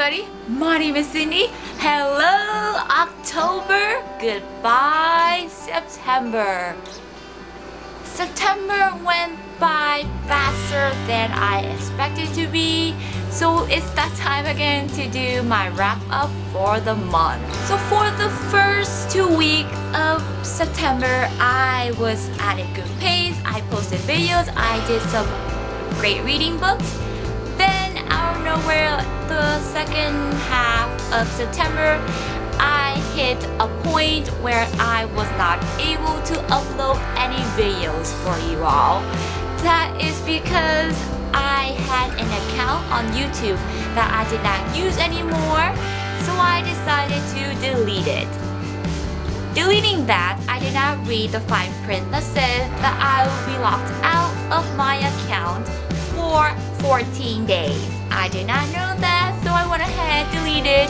everybody, my name is Cindy. Hello October, goodbye September. September went by faster than I expected to be, so it's that time again to do my wrap up for the month. So for the first 2 weeks of September, I was at a good pace. I posted videos, I did some great reading books. Then out of nowhere, the second half of September, I hit a point where I was not able to upload any videos for you all. That is because I had an account on YouTube that I did not use anymore, so I decided to delete it. Deleting that, I did not read the fine print that said that I would be locked out of my account for 14 days. I did not know that, so I went ahead and deleted.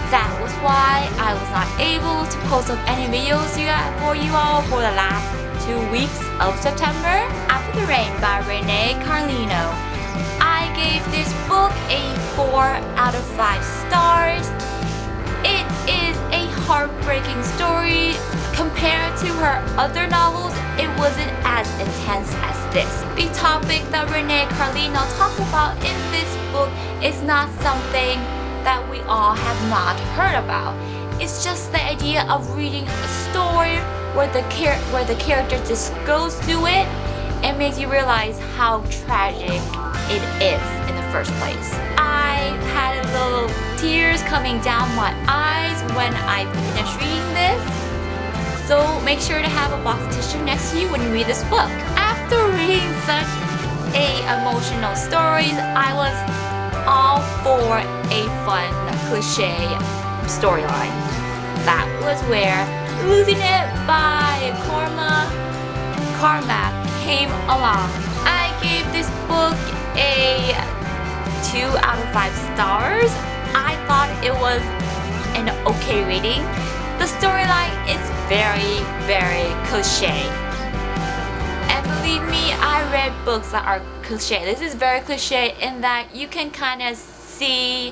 That was why I was not able to post up any videos for you all for the last 2 weeks of September. After the Rain by Renee Carlino. I gave this book a 4 out of 5 stars. It is a heartbreaking story. Compared to her other novels, it wasn't as intense as this. The topic that Renee Carlino talked about in this book is not something that we all have not heard about. It's just the idea of reading a story where the character just goes through it and makes you realize how tragic it is in the first place. I had little tears coming down my eyes when I finished reading this. So make sure to have a box of tissue next to you when you read this book. After reading such a emotional story, I was all for a fun cliche storyline. That was where Losing It by Carmack came along. I gave this book a 2 out of 5 stars. I thought it was an okay reading. The storyline is very, very cliche. And believe me, I read books that are cliche. This is very cliche in that you can kind of see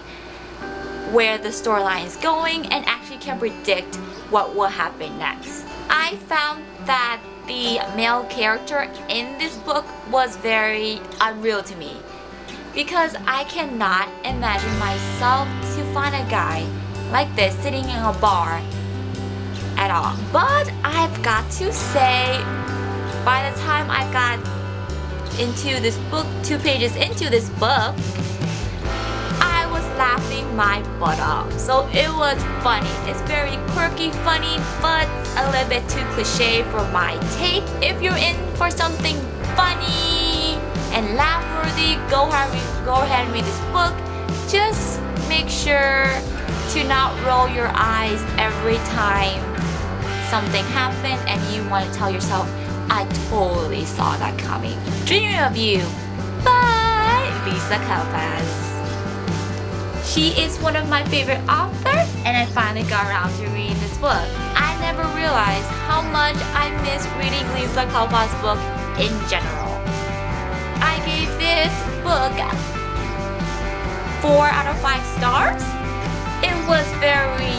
where the storyline is going and actually can predict what will happen next. I found that the male character in this book was very unreal to me because I cannot imagine myself to find a guy like this sitting in a bar at all. But I've got to say, by the time I got into this book, 2 pages into this book, I was laughing my butt off. So it was funny. It's very quirky, funny, but a little bit too cliche for my take. If you're in for something funny and laugh-worthy, go ahead and read this book. Just make sure to not roll your eyes every time something happened and you want to tell yourself, I totally saw that coming. Dreaming of You by Lisa Kalfas. She is one of my favorite authors, and I finally got around to reading this book. I never realized how much I miss reading Lisa Kalfas' book in general. I gave this book 4 out of 5 stars. It was very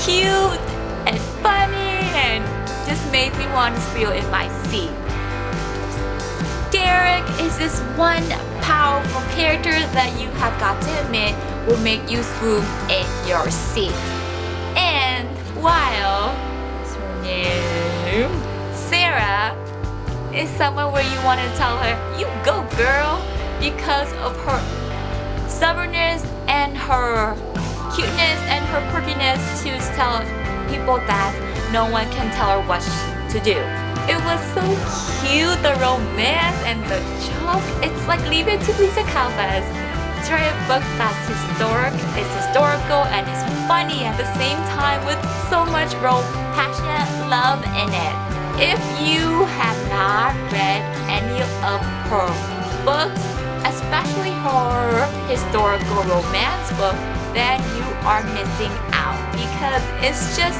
cute and funny and just made me want to squeal in my seat. Derek is this one powerful character that you have got to admit will make you swoon in your seat. And while Sarah is someone where you want to tell her, you go girl, because of her stubbornness and her cuteness and her quirkiness to tell people that no one can tell her what to do. It was so cute, the romance and the joke. It's like Leave It to Lisa Kalfas. It's a book that's historical and it's funny at the same time with so much passionate love in it. If you have not read any of her books, especially her historical romance book, then you are missing out because it's just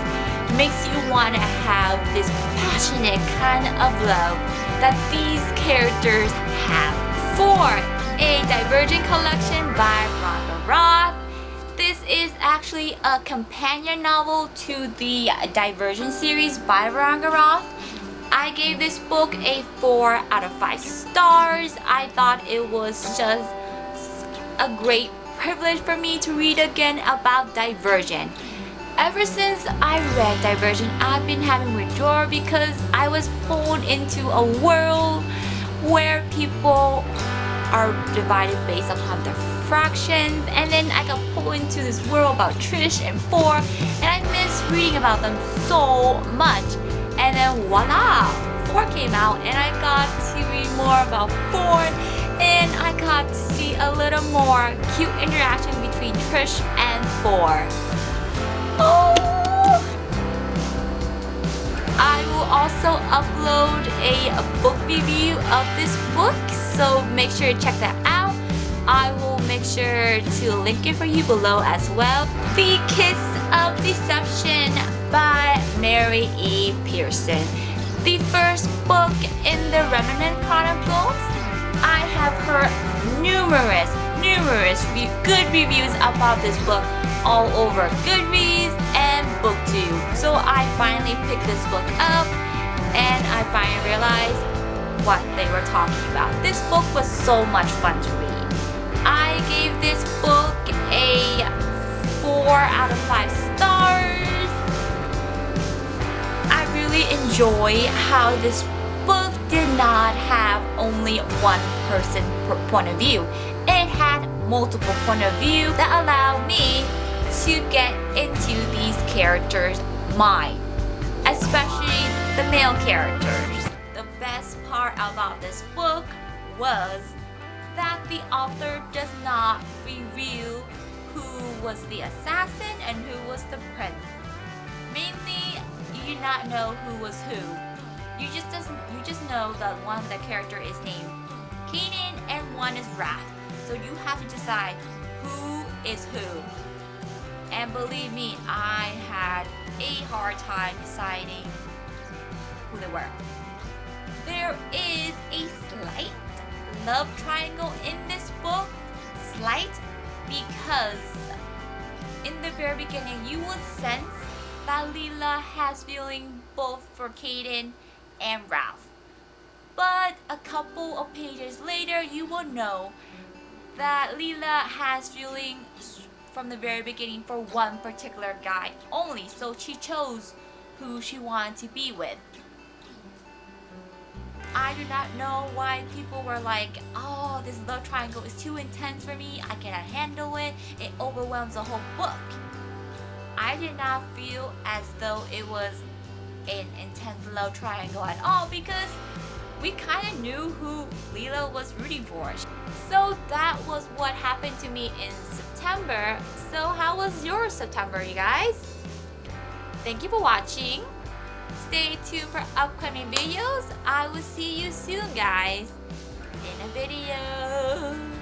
makes you want to have this passionate kind of love that these characters have. For a Divergent collection by Veronica Roth. This is actually a companion novel to the Divergent series by Veronica Roth. I gave this book a 4 out of 5 stars. I thought it was just a great privilege for me to read again about Divergent. Ever since I read Divergent, I've been having withdrawal because I was pulled into a world where people are divided based upon their fractions, and then I got pulled into this world about Trish and Four, and I missed reading about them so much. And then voila, Four came out, and I got to read more about Four, and I got to see a little more cute interaction between Trish and Four. Oh! I will also upload a book review of this book, so make sure to check that out. I will make sure to link it for you below as well. The Kiss of Deception by Mary E. Pearson. The first book in the Remnant Chronicles. I have heard numerous good reviews about this book all over Goodreads and BookTube. So I finally picked this book up and I finally realized what they were talking about. This book was so much fun to read. I gave this book a 4 out of 5 stars. I really enjoy how this book did not have only one person per point of view. It had multiple point of view that allowed me to get into these characters' mind, especially the male characters. The best part about this book was that the author does not reveal who was the assassin and who was the prince. Mainly, you do not know who was who. You just know that one of the character is named Kanan and one is Roth. So you have to decide who is who. And believe me, I had a hard time deciding who they were. There is a slight love triangle in this book. Slight, because in the very beginning you will sense that Leela has feeling both for Kaden and Ralph. But a couple of pages later you will know that Leela has feelings from the very beginning for one particular guy only, so she chose who she wanted to be with. I do not know why people were like, oh, this love triangle is too intense for me, I cannot handle it, it overwhelms the whole book. I did not feel as though it was an intense love triangle at all because we kind of knew who Leela was rooting for. So that was what happened to me in September. So how was your September, you guys? Thank you for watching. Stay tuned for upcoming videos. I will see you soon, guys, in a video.